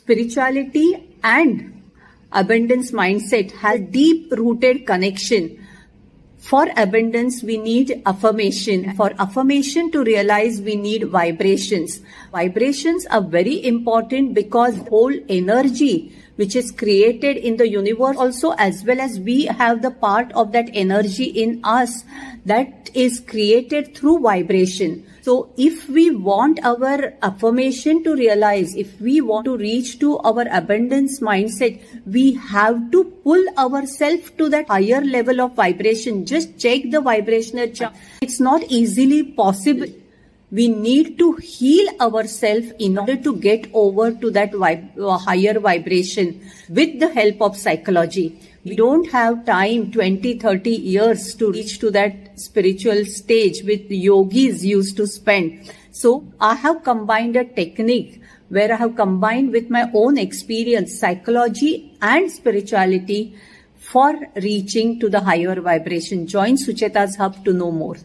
spirituality and abundance mindset has deep rooted connection. For abundance, we need affirmation. For affirmation to realize, we need vibrations. Vibrations are very important because whole energy which is created in the universe also, as well as we have the part of that energy in us that is created through vibration. So if we want our affirmation to realize, if we want to reach to our abundance mindset, we have to pull ourselves to that higher level of vibration. Just check the vibrational chart. It's not easily possible. We need to heal ourselves in order to get over to that higher vibration with the help of psychology. We don't have time, 20, 30 years to reach to that spiritual stage which yogis used to spend. So I have combined a technique where I have combined with my own experience, psychology and spirituality for reaching to the higher vibration. Join Sucheta's Hub to know more.